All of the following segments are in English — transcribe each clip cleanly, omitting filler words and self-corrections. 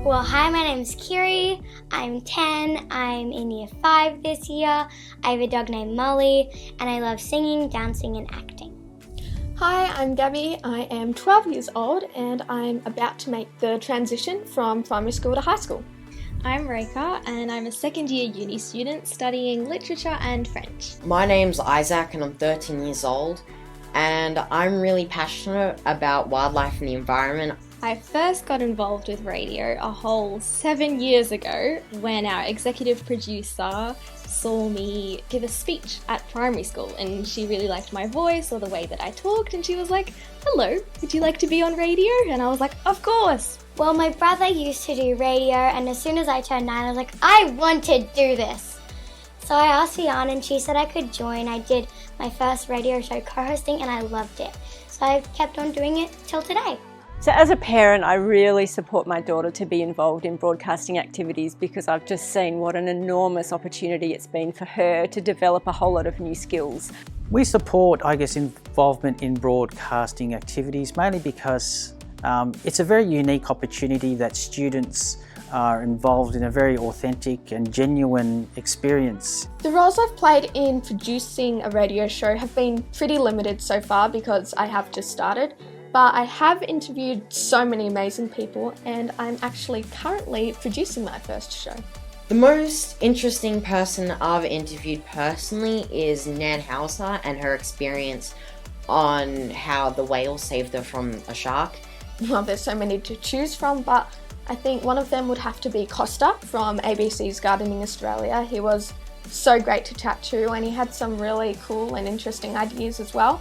Well, hi, my name's Kiri. I'm 10. I'm in year 5 this year. I have a dog named Molly, and I love singing, dancing, and acting. Hi, I'm Gabby. I am 12 years old and I'm about to make the transition from primary school to high school. I'm Reka and I'm a second year uni student studying literature and French. My name's Isaac and I'm 13 years old and I'm really passionate about wildlife and the environment. I first got involved with radio a whole 7 years ago when our executive producer saw me give a speech at primary school, and she really liked my voice or the way that I talked, and she was like, "Hello, would you like to be on radio?" And I was like, "Of course." Well, my brother used to do radio, and as soon as I turned 9, I was like, I want to do this. So I asked Fiona and she said I could join. I did my first radio show co-hosting and I loved it. So I've kept on doing it till today. So as a parent, I really support my daughter to be involved in broadcasting activities because I've just seen what an enormous opportunity it's been for her to develop a whole lot of new skills. We support, involvement in broadcasting activities mainly because it's a very unique opportunity that students are involved in a very authentic and genuine experience. The roles I've played in producing a radio show have been pretty limited so far because I have just started. But I have interviewed so many amazing people and I'm actually currently producing my first show. The most interesting person I've interviewed personally is Nan Hauser and her experience on how the whale saved her from a shark. Well, there's so many to choose from, but I think one of them would have to be Costa from ABC's Gardening Australia. He was so great to chat to and he had some really cool and interesting ideas as well.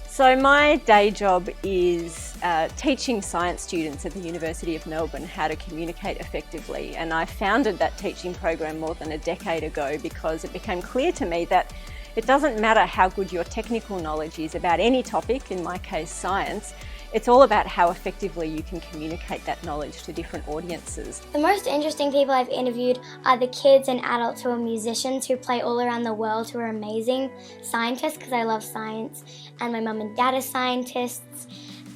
So my day job is teaching science students at the University of Melbourne how to communicate effectively, and I founded that teaching program more than a decade ago because it became clear to me that it doesn't matter how good your technical knowledge is about any topic, in my case science, it's all about how effectively you can communicate that knowledge to different audiences. The most interesting people I've interviewed are the kids and adults who are musicians who play all around the world who are amazing, scientists because I love science, and my mum and dad are scientists,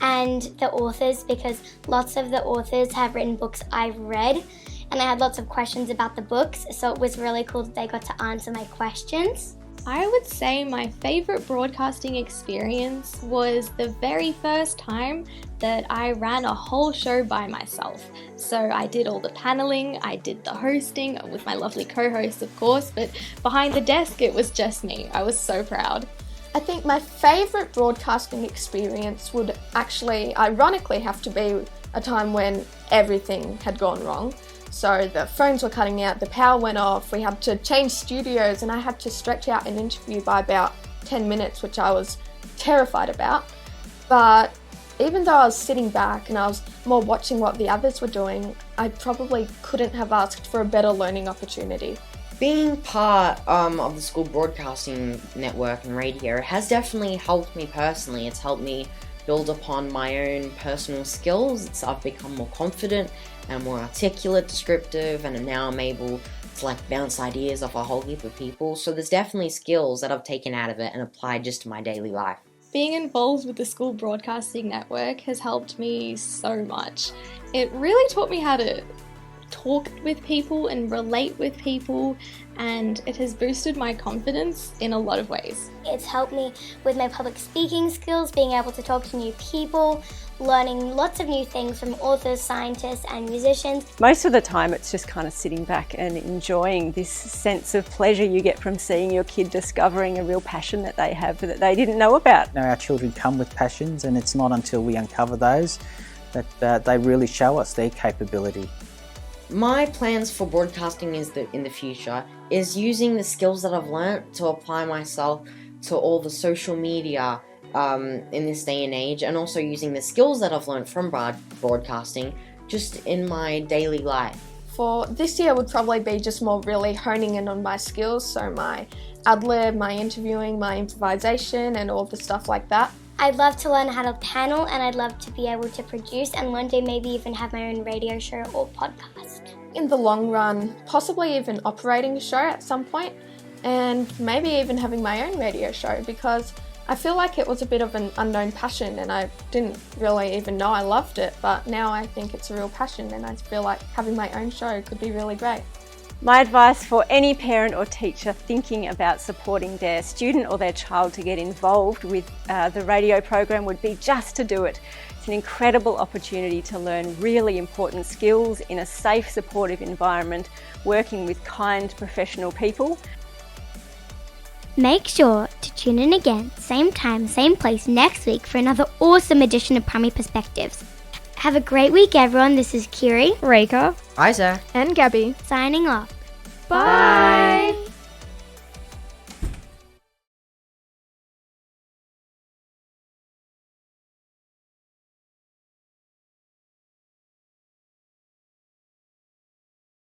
and the authors because lots of the authors have written books I've read, and I had lots of questions about the books, so it was really cool that they got to answer my questions. I would say my favourite broadcasting experience was the very first time that I ran a whole show by myself. So I did all the panelling, I did the hosting with my lovely co-host of course, but behind the desk it was just me. I was so proud. I think my favourite broadcasting experience would actually ironically have to be a time when everything had gone wrong. So the phones were cutting out, the power went off, we had to change studios and I had to stretch out an interview by about 10 minutes, which I was terrified about. But even though I was sitting back and I was more watching what the others were doing, I probably couldn't have asked for a better learning opportunity. Being part of the school broadcasting network and radio has definitely helped me personally. It's helped me build upon my own personal skills. I've become more confident and more articulate, descriptive, and now I'm able to bounce ideas off a whole heap of people. So there's definitely skills that I've taken out of it and applied just to my daily life. Being involved with the school broadcasting network has helped me so much. It really taught me how to talk with people and relate with people, and it has boosted my confidence in a lot of ways. It's helped me with my public speaking skills, being able to talk to new people, learning lots of new things from authors, scientists and musicians. Most of the time it's just kind of sitting back and enjoying this sense of pleasure you get from seeing your kid discovering a real passion that they have that they didn't know about. Now our children come with passions and it's not until we uncover those that they really show us their capability. My plans for broadcasting in the future is using the skills that I've learnt to apply myself to all the social media in this day and age, and also using the skills that I've learnt from broadcasting just in my daily life. For this year would probably be just more really honing in on my skills, so my ad-lib, my interviewing, my improvisation and all the stuff like that. I'd love to learn how to panel, and I'd love to be able to produce and one day maybe even have my own radio show or podcast. In the long run, possibly even operating a show at some point, and maybe even having my own radio show, because I feel like it was a bit of an unknown passion and I didn't really even know I loved it, but now I think it's a real passion and I feel like having my own show could be really great. My advice for any parent or teacher thinking about supporting their student or their child to get involved with the radio program would be just to do it. It's an incredible opportunity to learn really important skills in a safe, supportive environment, working with kind professional people. Make sure to tune in again, same time, same place next week for another awesome edition of Primary Perspectives. Have a great week, everyone. This is Kiri, Reka, Isaac, And Gabby. signing off. bye.